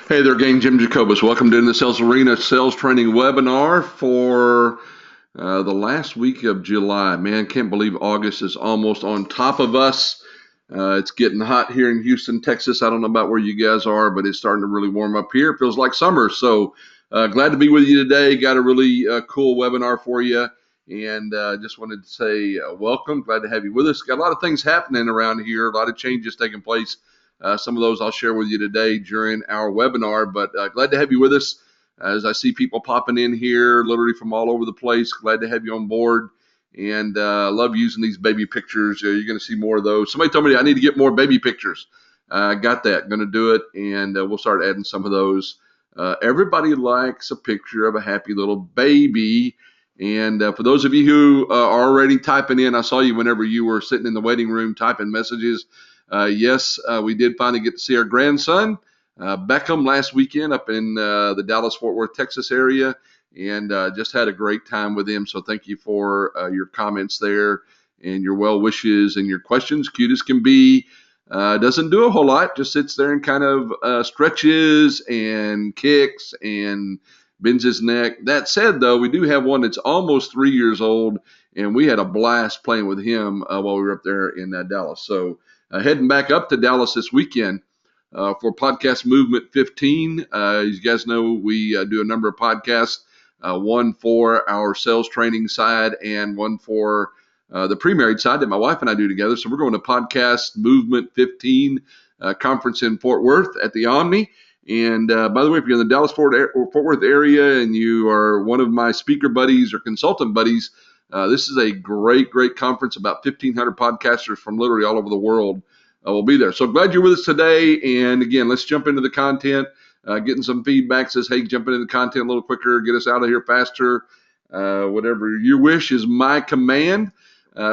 Hey there, gang. Jim Jacobus. Welcome to In the Sales Arena Sales Training Webinar for the last week of July. Man, can't believe August is almost on top of us. It's getting hot here in Houston, Texas. I don't know about where you guys are, but it's starting to really warm up here. It feels like summer. So glad to be with you today. Got a really cool webinar for you. And just wanted to say welcome. Glad to have you with us. Got a lot of things happening around here, a lot of changes taking place. Some of those I'll share with you today during our webinar, but glad to have you with us as I see people popping in here literally from all over the place. Glad to have you on board, and love using these baby pictures. You're going to see more of those. Somebody told me I need to get more baby pictures. Got that. Going to do it, and we'll start adding some of those. Everybody likes a picture of a happy little baby. And for those of you who are already typing in, I saw you whenever you were sitting in the waiting room typing messages. Yes, we did finally get to see our grandson, Beckham, last weekend up in the Dallas-Fort Worth, Texas area, and just had a great time with him. So thank you for your comments there and your well wishes and your questions. Cute as can be. Doesn't do a whole lot, just sits there and kind of stretches and kicks and bends his neck. That said, though, we do have one that's almost 3 years old, and we had a blast playing with him while we were up there in Dallas. So heading back up to Dallas this weekend for Podcast Movement 15. As you guys know, we do a number of podcasts, one for our sales training side and one for the pre-married side that my wife and I do together. So we're going to Podcast Movement 15 conference in Fort Worth at the Omni. And by the way, if you're in the Dallas-Fort Worth area and you are one of my speaker buddies or consultant buddies, this is a great conference. About 1,500 podcasters from literally all over the world will be there. So glad you're with us today. And again, let's jump into the content. Getting some feedback says, hey, jump into the content a little quicker, get us out of here faster. Whatever your wish is my command.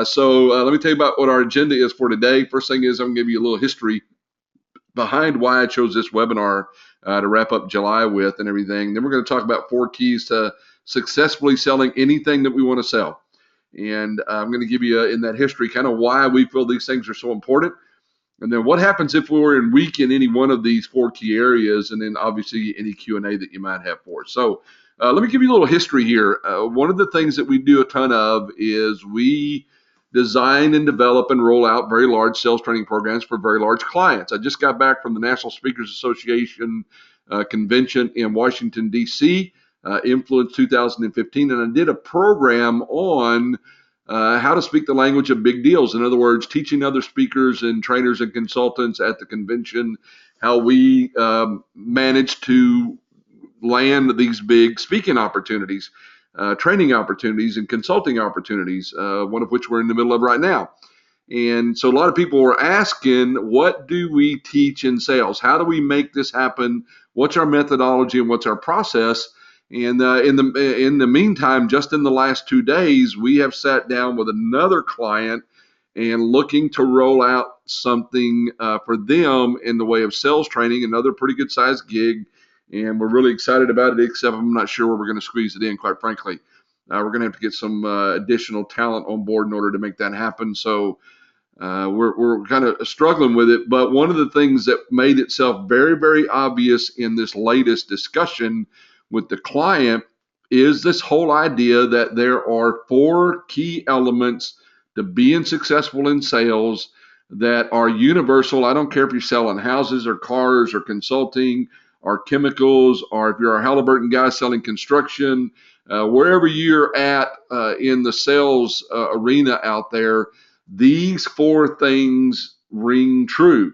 So let me tell you about what our agenda is for today. First thing is I'm going to give you a little history behind why I chose this webinar to wrap up July with and everything. Then we're going to talk about 4 keys to successfully selling anything that we want to sell. And I'm going to give you in that history kind of why we feel these things are so important. And then what happens if we're in weak in any one of these 4 key areas, and then obviously any Q&A that you might have for us. So let me give you a little history here. One of the things that we do a ton of is we design and develop and roll out very large sales training programs for very large clients. I just got back from the National Speakers Association convention in Washington, D.C., Influence 2015, and I did a program on how to speak the language of big deals. In other words, teaching other speakers and trainers and consultants at the convention how we manage to land these big speaking opportunities, training opportunities, and consulting opportunities, one of which we're in the middle of right now. And so a lot of people were asking, what do we teach in sales? How do we make this happen? What's our methodology and what's our process? And in the meantime, just in the last 2 days, we have sat down with another client and looking to roll out something for them in the way of sales training, another pretty good sized gig. And we're really excited about it, except I'm not sure where we're going to squeeze it in, quite frankly. We're going to have to get some additional talent on board in order to make that happen. So we're kind of struggling with it. But one of the things that made itself very obvious in this latest discussion with the client is this whole idea that there are 4 key elements to being successful in sales that are universal. I don't care if you're selling houses or cars or consulting or chemicals, or if you're a Halliburton guy selling construction, wherever you're at in the sales arena out there, these 4 things ring true.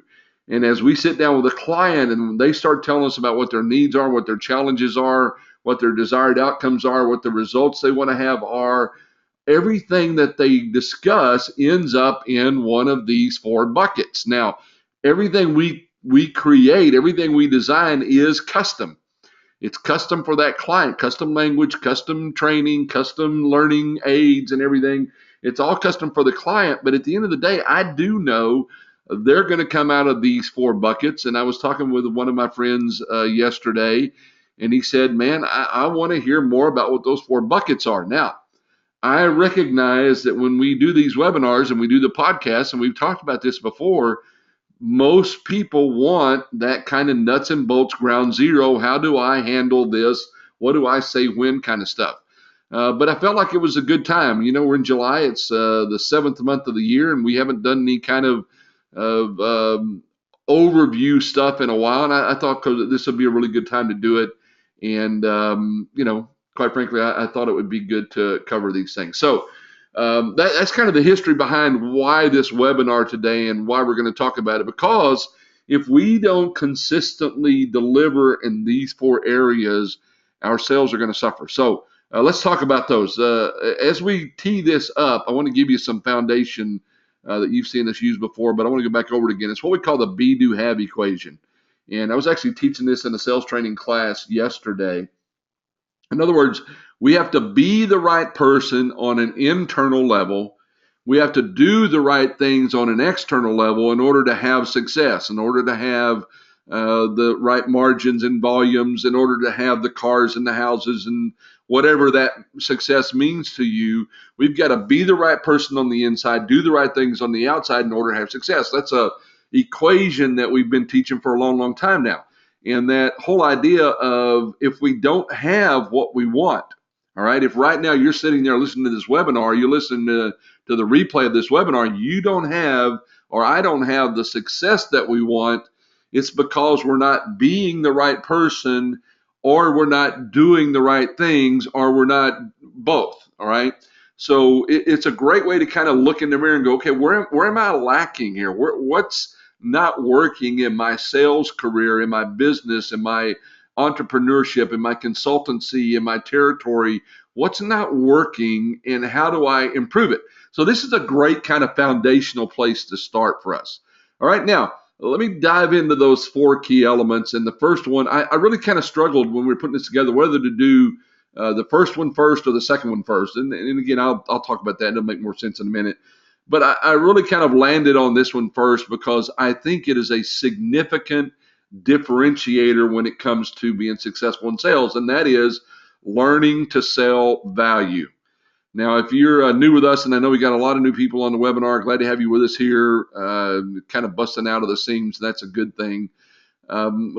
And as we sit down with a client and they start telling us about what their needs are, what their challenges are, what their desired outcomes are, what the results they want to have are, everything that they discuss ends up in one of these 4 buckets. Now, everything we create, everything we design is custom. It's custom for that client, custom language, custom training, custom learning aids and everything. It's all custom for the client. But at the end of the day, I do know they're going to come out of these 4 buckets. And I was talking with one of my friends yesterday, and he said, man, I want to hear more about what those 4 buckets are. Now, I recognize that when we do these webinars and we do the podcasts, and we've talked about this before, most people want that kind of nuts and bolts ground zero. How do I handle this? What do I say when kind of stuff? But I felt like it was a good time. We're in July. It's the seventh month of the year, and we haven't done any kind of overview stuff in a while. And I thought this would be a really good time to do it. And, quite frankly, I thought it would be good to cover these things. So that's kind of the history behind why this webinar today and why we're going to talk about it. Because if we don't consistently deliver in these four areas, our sales are going to suffer. So let's talk about those. As we tee this up, I want to give you some foundation that you've seen us use before, but I want to go back over it again. It's what we call the be, do, have equation. And I was actually teaching this in a sales training class yesterday. In other words, we have to be the right person on an internal level. We have to do the right things on an external level in order to have success, in order to have the right margins and volumes, in order to have the cars and the houses and whatever that success means to you. We've got to be the right person on the inside, do the right things on the outside in order to have success. That's a equation that we've been teaching for a long, long time now. And that whole idea of if we don't have what we want, all right, if right now you're sitting there listening to this webinar, you're listening to the replay of this webinar, you don't have, or I don't have the success that we want, it's because we're not being the right person, or we're not doing the right things, or we're not both, all right? So it's a great way to kind of look in the mirror and go, okay, where am I lacking here? What's not working in my sales career, in my business, in my entrepreneurship, in my consultancy, in my territory? What's not working, and how do I improve it? So this is a great kind of foundational place to start for us. All right, now let me dive into those four key elements. And the first one, I really kind of struggled when we were putting this together, whether to do the first one first or the second one first. And again, I'll talk about that. It'll make more sense in a minute. But I really kind of landed on this one first because I think it is a significant differentiator when it comes to being successful in sales, and that is learning to sell value. Now, if you're new with us, and I know we got a lot of new people on the webinar, glad to have you with us here, kind of busting out of the seams. That's a good thing.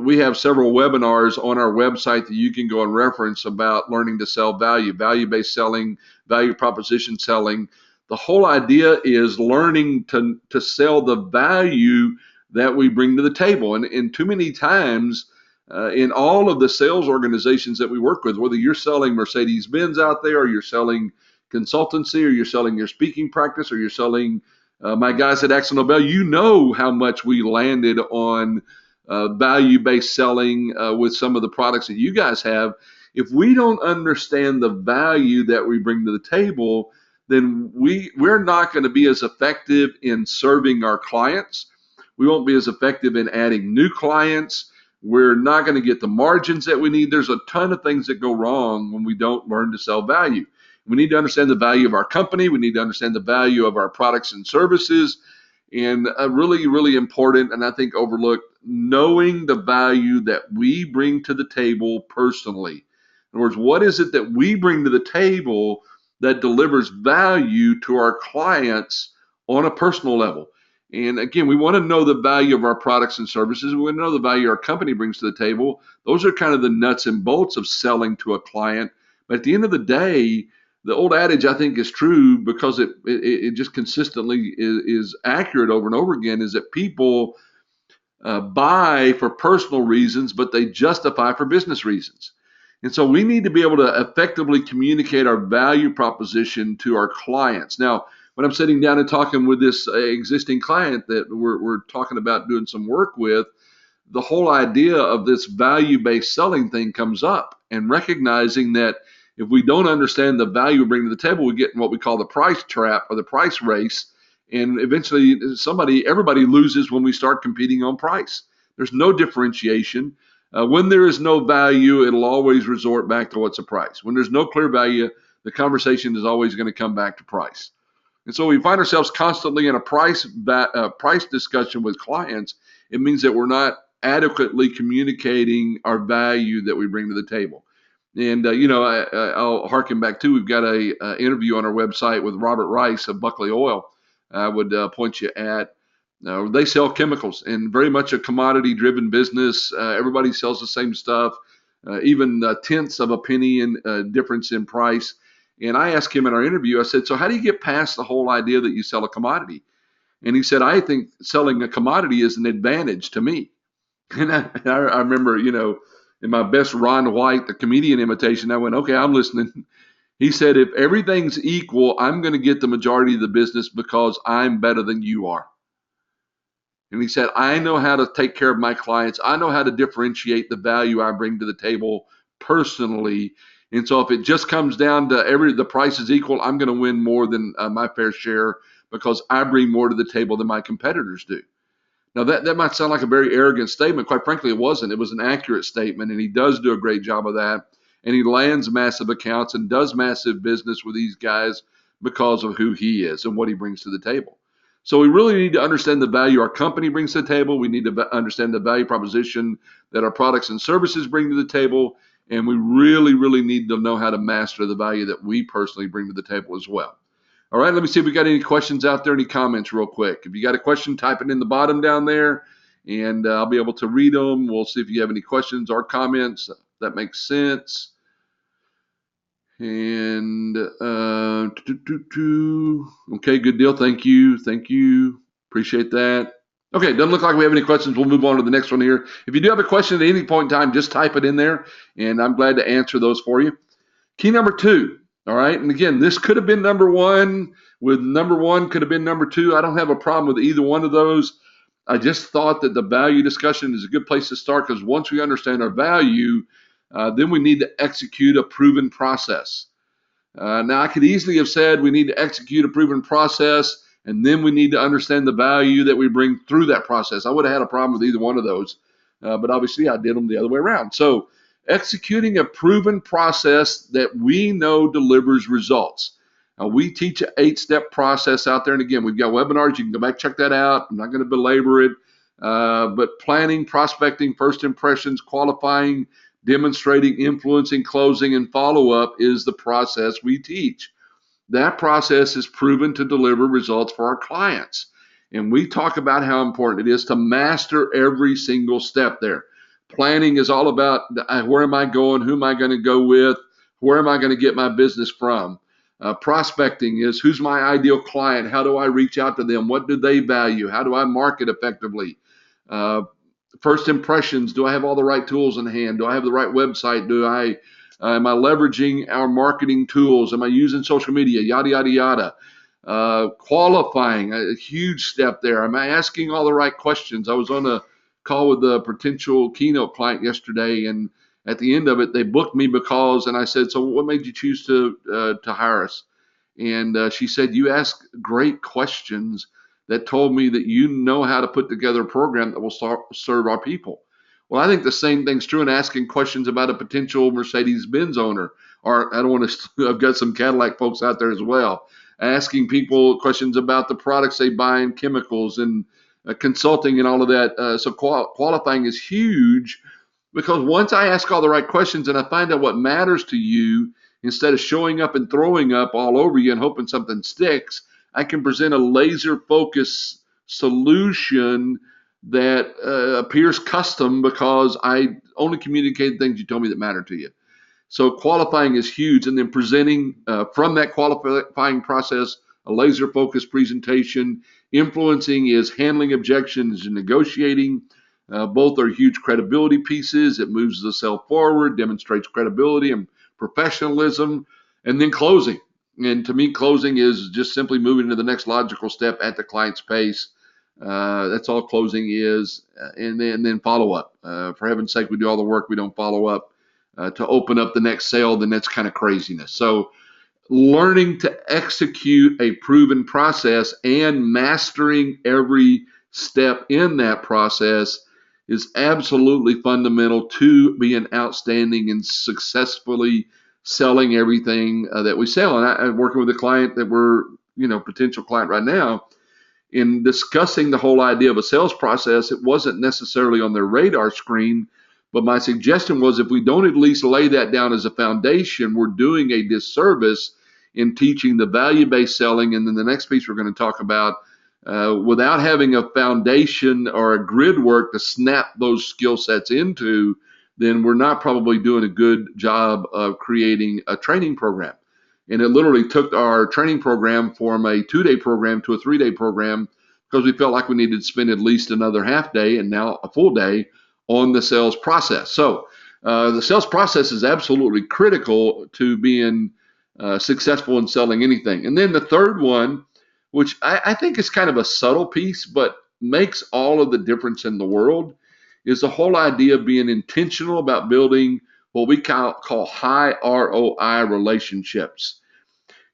We have several webinars on our website that you can go and reference about learning to sell value, value-based selling, value proposition selling. The whole idea is learning to sell the value that we bring to the table. And too many times in all of the sales organizations that we work with, whether you're selling Mercedes-Benz out there, or you're selling consultancy, or you're selling your speaking practice, or you're selling my guys at Axel Nobel, you know how much we landed on value-based selling with some of the products that you guys have. If we don't understand the value that we bring to the table, then we're not going to be as effective in serving our clients. We won't be as effective in adding new clients. We're not going to get the margins that we need. There's a ton of things that go wrong when we don't learn to sell value. We need to understand the value of our company. We need to understand the value of our products and services. And really, really important, and I think overlooked, knowing the value that we bring to the table personally. In other words, what is it that we bring to the table that delivers value to our clients on a personal level? And again, we want to know the value of our products and services. We want to know the value our company brings to the table. Those are kind of the nuts and bolts of selling to a client. But at the end of the day, the old adage, I think, is true because it just consistently is accurate over and over again, is that people buy for personal reasons, but they justify for business reasons. And so we need to be able to effectively communicate our value proposition to our clients. Now, when I'm sitting down and talking with this existing client that we're talking about doing some work with, the whole idea of this value-based selling thing comes up, and recognizing that if we don't understand the value we bring to the table, we get in what we call the price trap or the price race. And eventually everybody loses when we start competing on price. There's no differentiation. When there is no value, it'll always resort back to what's the price. When there's no clear value, the conversation is always going to come back to price. And so we find ourselves constantly in a price discussion with clients. It means that we're not adequately communicating our value that we bring to the table. And, I'll harken back to, we've got a interview on our website with Robert Rice of Buckley Oil. I would point you at. They sell chemicals and very much a commodity-driven business. Everybody sells the same stuff, even tenths of a penny in difference in price. And I asked him in our interview, I said, so how do you get past the whole idea that you sell a commodity? And he said, I think selling a commodity is an advantage to me. And I remember, in my best Ron White, the comedian imitation, I went, okay, I'm listening. He said, if everything's equal, I'm going to get the majority of the business because I'm better than you are. And he said, I know how to take care of my clients. I know how to differentiate the value I bring to the table personally. And so if it just comes down to the price is equal, I'm going to win more than my fair share because I bring more to the table than my competitors do. Now, that might sound like a very arrogant statement. Quite frankly, it wasn't. It was an accurate statement, and he does do a great job of that. And he lands massive accounts and does massive business with these guys because of who he is and what he brings to the table. So we really need to understand the value our company brings to the table. We need to understand the value proposition that our products and services bring to the table. And we really, really need to know how to master the value that we personally bring to the table as well. All right, let me see if we got any questions out there, any comments real quick. If you got a question, type it in the bottom down there, and I'll be able to read them. We'll see if you have any questions or comments. That makes sense. And okay, good deal. Thank you. Appreciate that. Okay, doesn't look like we have any questions. We'll move on to the next one here. If you do have a question at any point in time, just type it in there, and I'm glad to answer those for you. Key number 2. All right, and again, this could have been number 1. With number 1 could have been number 2. I don't have a problem with either one of those. I just thought that the value discussion is a good place to start because once we understand our value, then we need to execute a proven process. Now, I could easily have said we need to execute a proven process, and then we need to understand the value that we bring through that process. I would have had a problem with either one of those, but obviously I did them the other way around. So executing a proven process that we know delivers results. Now, we teach an 8-step process out there. And again, we've got webinars. You can go back, check that out. I'm not going to belabor it. But planning, prospecting, first impressions, qualifying, demonstrating, influencing, closing, and follow-up is the process we teach. That process is proven to deliver results for our clients. And we talk about how important it is to master every single step there. Planning is all about where am I going, who am I going to go with, where am I going to get my business from. Prospecting is who's my ideal client, how do I reach out to them, what do they value, how do I market effectively. First impressions, do I have all the right tools in hand, do I have the right website, am I leveraging our marketing tools, am I using social media, yada, yada, yada. Qualifying, a huge step there. Am I asking all the right questions? I was on a call with a potential keynote client yesterday, and at the end of it, they booked me because, and I said, so what made you choose to hire us? And she said, you asked great questions that told me that you know how to put together a program that will serve our people. Well, I think the same thing's true in asking questions about a potential Mercedes-Benz owner, or I don't want to, I've got some Cadillac folks out there as well, asking people questions about the products they buy in chemicals and consulting and all of that. So qualifying is huge because once I ask all the right questions and I find out what matters to you, instead of showing up and throwing up all over you and hoping something sticks, I can present a laser-focused solution that appears custom because I only communicated things you told me that matter to you. So qualifying is huge, and then presenting from that qualifying process a laser-focused presentation. Influencing is handling objections and negotiating. Both are huge credibility pieces. It moves the sale forward, demonstrates credibility and professionalism, and then closing. And to me, closing is just simply moving to the next logical step at the client's pace. That's all closing is. And then follow up. For heaven's sake, we do all the work, we don't follow up to open up the next sale, then that's kind of craziness. So learning to execute a proven process and mastering every step in that process is absolutely fundamental to being outstanding and successfully selling everything that we sell. And I'm working with a client that we're, potential client right now, in discussing the whole idea of a sales process. It wasn't necessarily on their radar screen, but my suggestion was if we don't at least lay that down as a foundation, we're doing a disservice in teaching the value-based selling. And then the next piece we're going to talk about without having a foundation or a grid work to snap those skill sets into, then we're not probably doing a good job of creating a training program. And it literally took our training program from a 2-day program to a 3-day program because we felt like we needed to spend at least another half day and now a full day on the sales process. So the sales process is absolutely critical to being successful in selling anything. And then the third one, which I think is kind of a subtle piece, but makes all of the difference in the world, is the whole idea of being intentional about building what we call high ROI relationships.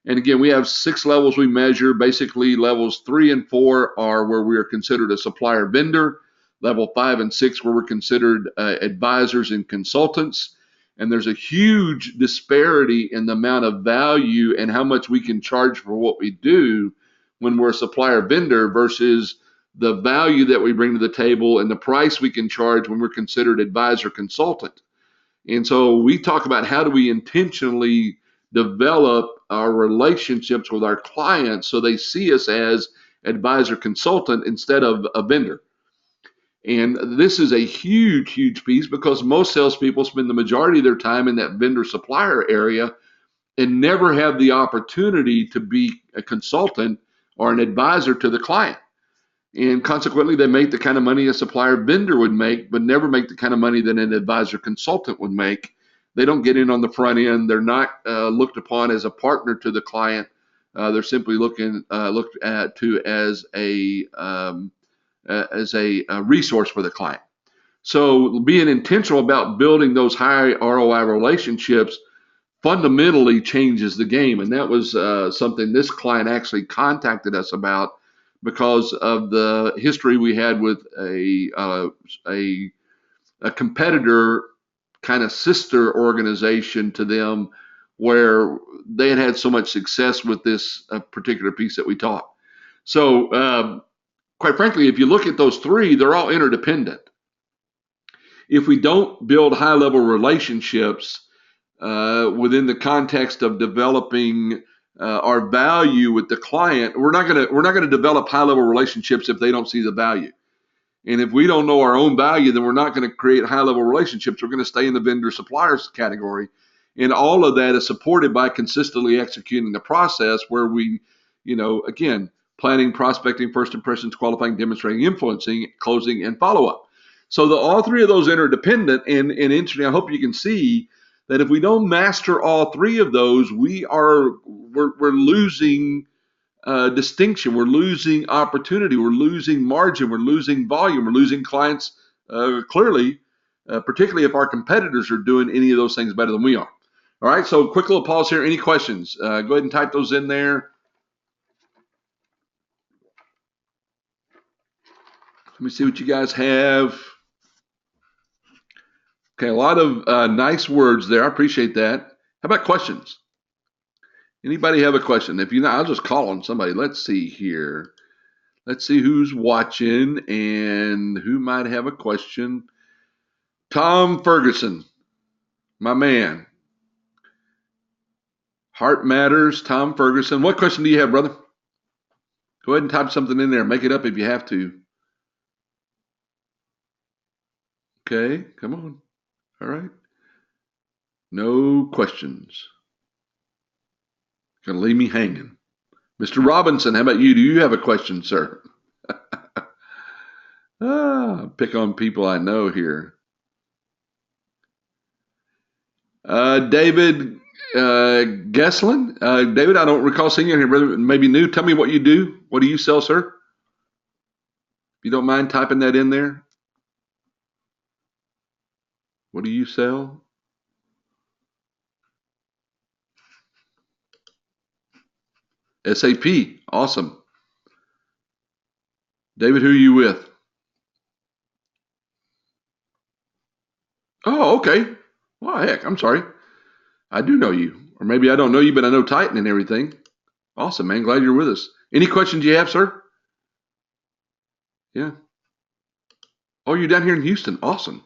And again, we have 6 levels we measure. Basically, levels 3 and 4 are where we are considered a supplier vendor. Level 5 and 6 where we're considered advisors and consultants. And there's a huge disparity in the amount of value and how much we can charge for what we do when we're a supplier vendor versus the value that we bring to the table and the price we can charge when we're considered advisor consultant. And so we talk about how do we intentionally develop our relationships with our clients so they see us as advisor consultant instead of a vendor. And this is a huge, huge piece because most salespeople spend the majority of their time in that vendor supplier area and never have the opportunity to be a consultant or an advisor to the client. And consequently, they make the kind of money a supplier vendor would make, but never make the kind of money that an advisor consultant would make. They don't get in on the front end. They're not looked upon as a partner to the client. They're simply looked at to as a resource for the client. So being intentional about building those high ROI relationships fundamentally changes the game. And that was something this client actually contacted us about because of the history we had with a competitor kind of sister organization to them where they had so much success with this particular piece that we taught. So quite frankly, if you look at those 3, they're all interdependent. If we don't build high-level relationships within the context of developing our value with the client, we're not going to develop high-level relationships if they don't see the value. And if we don't know our own value, then we're not going to create high-level relationships. We're going to stay in the vendor suppliers category. And all of that is supported by consistently executing the process where we, again, planning, prospecting, first impressions, qualifying, demonstrating, influencing, closing, and follow-up. So all 3 of those are interdependent and interesting. I hope you can see that if we don't master all 3 of those, we're losing distinction, we're losing opportunity, we're losing margin, we're losing volume, we're losing clients clearly, particularly if our competitors are doing any of those things better than we are. All right, so quick little pause here. Any questions? Go ahead and type those in there. Let me see what you guys have. Okay, a lot of nice words there. I appreciate that. How about questions? Anybody have a question? If you know, I'll just call on somebody. Let's see here. Let's see who's watching and who might have a question. Tom Ferguson, my man. Heart Matters, Tom Ferguson. What question do you have, brother? Go ahead and type something in there. Make it up if you have to. Okay, come on. All right. No questions. Gonna leave me hanging. Mr. Robinson, how about you? Do you have a question, sir? Pick on people I know here. David Gesslin. David, I don't recall seeing you here, brother. Maybe new. Tell me what you do. What do you sell, sir? If you don't mind typing that in there. What do you sell? SAP. Awesome. David, who are you with? Oh, okay. Well, heck, I'm sorry. I do know you. Or maybe I don't know you, but I know Titan and everything. Awesome, man. Glad you're with us. Any questions you have, sir? Yeah. Oh, you're down here in Houston. Awesome.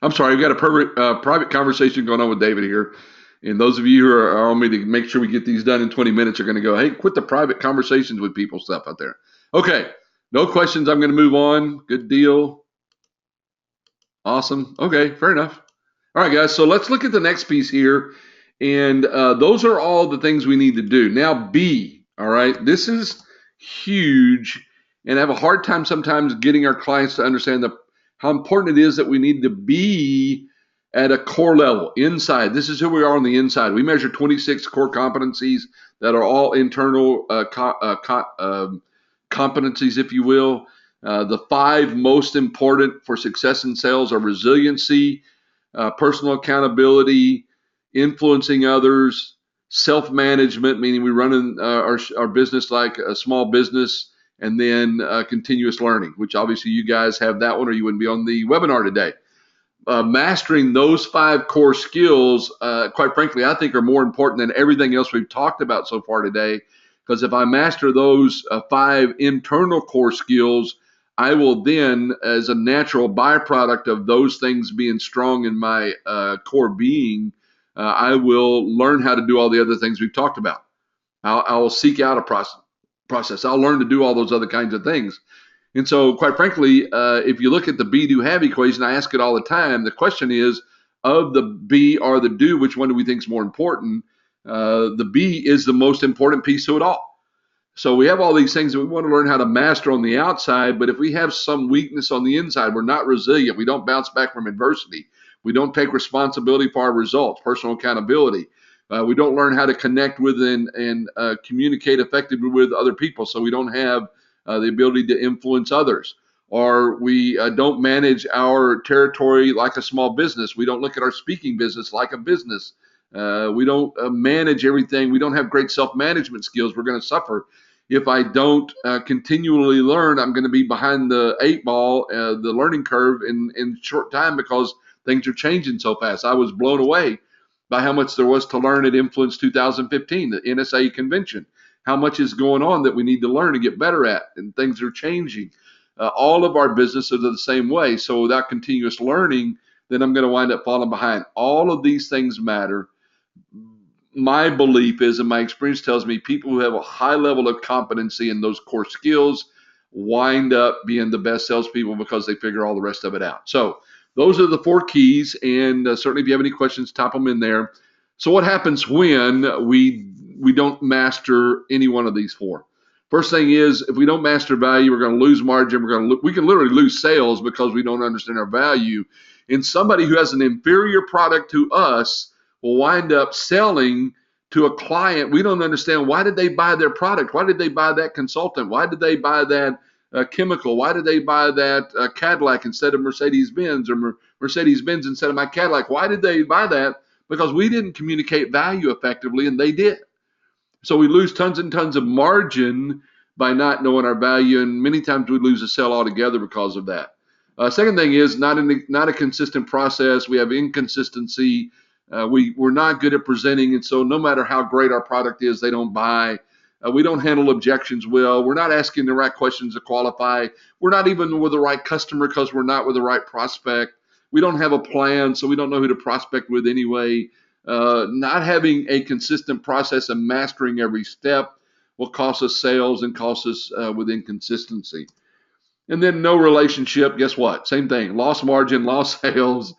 I'm sorry. We've got a private conversation going on with David here. And those of you who are on me to make sure we get these done in 20 minutes are going to go, hey, quit the private conversations with people stuff out there. Okay. No questions. I'm going to move on. Good deal. Awesome. Okay, fair enough. All right, guys. So let's look at the next piece here. And those are all the things we need to do. Now, B, all right, this is huge. And I have a hard time sometimes getting our clients to understand how important it is that we need to be at a core level inside. This is who we are on the inside. We measure 26 core competencies that are all internal competencies, if you will. The five most important for success in sales are resiliency, personal accountability, influencing others, self-management, meaning we run our business like a small business, and then continuous learning, which obviously you guys have that one or you wouldn't be on the webinar today. Mastering those five core skills, quite frankly, I think are more important than everything else we've talked about so far today. Because if I master those five internal core skills, I will then, as a natural byproduct of those things being strong in my core being, I will learn how to do all the other things we've talked about. I will seek out a process. I'll learn to do all those other kinds of things. And so, quite frankly, if you look at the be, do, have equation, I ask it all the time. The question is, of the be or the do, which one do we think is more important? The be is the most important piece to it all. So we have all these things that we want to learn how to master on the outside, but if we have some weakness on the inside, we're not resilient. We don't bounce back from adversity. We don't take responsibility for our results, personal accountability. We don't learn how to connect with and communicate effectively with other people, so we don't have the ability to influence others. Or we don't manage our territory like a small business. We don't look at our speaking business like a business. We don't manage everything. We don't have great self-management skills. We're going to suffer. If I don't continually learn, I'm going to be behind the eight ball, the learning curve in short time because things are changing so fast. I was blown away by how much there was to learn at Influence 2015, the NSA convention. How much is going on that we need to learn and get better at, and things are changing. All of our businesses are the same way. So without continuous learning, then I'm going to wind up falling behind. All of these things matter. My belief is, and my experience tells me, people who have a high level of competency in those core skills wind up being the best salespeople because they figure all the rest of it out. So those are the four keys, and certainly if you have any questions, type them in there. So what happens when we don't master any one of these four? First thing is, if we don't master value, we're going to lose margin. We can literally lose sales because we don't understand our value. And somebody who has an inferior product to us will wind up selling to a client. We don't understand, why did they buy their product? Why did they buy that consultant? Why did they buy that chemical? Why did they buy that Cadillac instead of Mercedes-Benz, or Mercedes-Benz instead of my Cadillac? Why did they buy that? Because we didn't communicate value effectively, and they did. So we lose tons and tons of margin by not knowing our value, and many times we lose a sale altogether because of that. Second thing is not a consistent process. We have inconsistency. We're not good at presenting, and so no matter how great our product is, they don't buy. We don't handle objections well. We're not asking the right questions to qualify. We're not even with the right customer because we're not with the right prospect. We don't have a plan, so we don't know who to prospect with anyway. Not having a consistent process and mastering every step will cost us sales and cost us with inconsistency. And then no relationship, guess what? Same thing, lost margin, lost sales.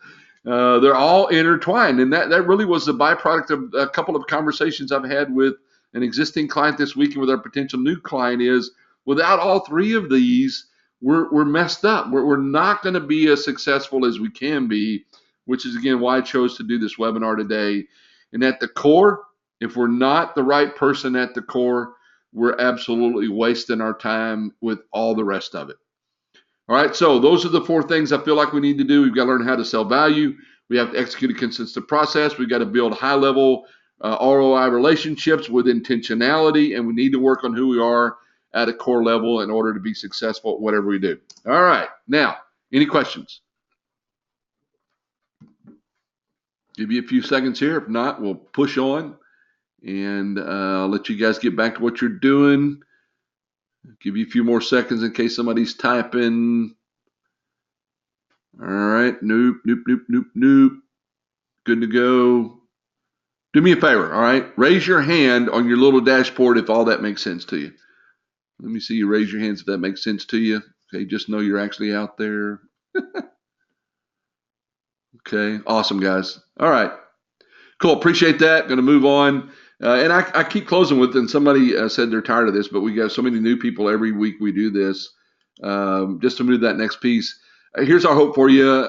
They're all intertwined. And that really was the byproduct of a couple of conversations I've had with an existing client this week and with our potential new client is, without all three of these, we're messed up. We're not going to be as successful as we can be, which is, again, why I chose to do this webinar today. And at the core, if we're not the right person at the core, we're absolutely wasting our time with all the rest of it. All right, so those are the four things I feel like we need to do. We've got to learn how to sell value. We have to execute a consistent process. We've got to build high-level ROI relationships with intentionality, and we need to work on who we are at a core level in order to be successful at whatever we do. All right, now, any questions? Give you a few seconds here. If not, we'll push on, and I'll let you guys get back to what you're doing. Give you a few more seconds in case somebody's typing. All right, nope. Good to go. Do me a favor, all right? Raise your hand on your little dashboard if all that makes sense to you. Let me see you raise your hands if that makes sense to you. Okay, just know you're actually out there. Okay, awesome, guys. All right, cool. Appreciate that. Going to move on. And I keep closing with, and somebody said they're tired of this, but we got so many new people every week we do this. Just to move that next piece. Here's our hope for you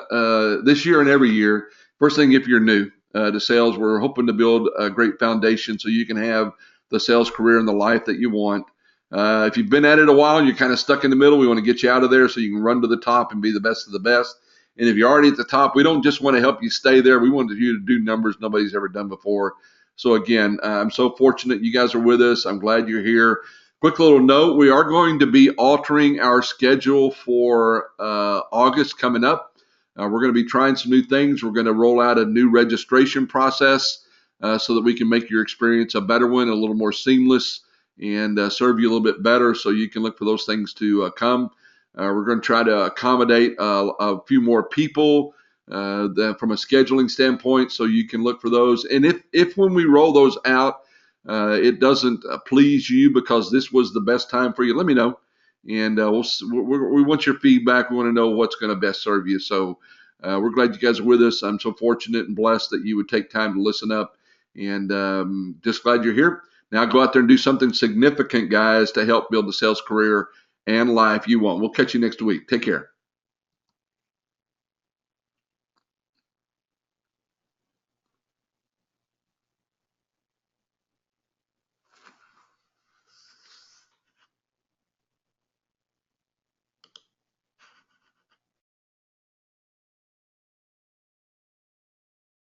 this year and every year. First thing, if you're new to sales, we're hoping to build a great foundation so you can have the sales career and the life that you want. If you've been at it a while and you're kind of stuck in the middle, we want to get you out of there so you can run to the top and be the best of the best. And if you're already at the top, we don't just want to help you stay there. We want you to do numbers nobody's ever done before. So again, I'm so fortunate you guys are with us. I'm glad you're here. Quick little note, we are going to be altering our schedule for August coming up. We're going to be trying some new things. We're going to roll out a new registration process so that we can make your experience a better one, a little more seamless, and serve you a little bit better so you can look for those things to come. We're going to try to accommodate a few more people from a scheduling standpoint so you can look for those. And if when we roll those out, it doesn't please you because this was the best time for you, let me know. And we want your feedback. We want to know what's going to best serve you. So we're glad you guys are with us. I'm so fortunate and blessed that you would take time to listen up. And just glad you're here. Now go out there and do something significant, guys, to help build the sales career and life you want. We'll catch you next week. Take care.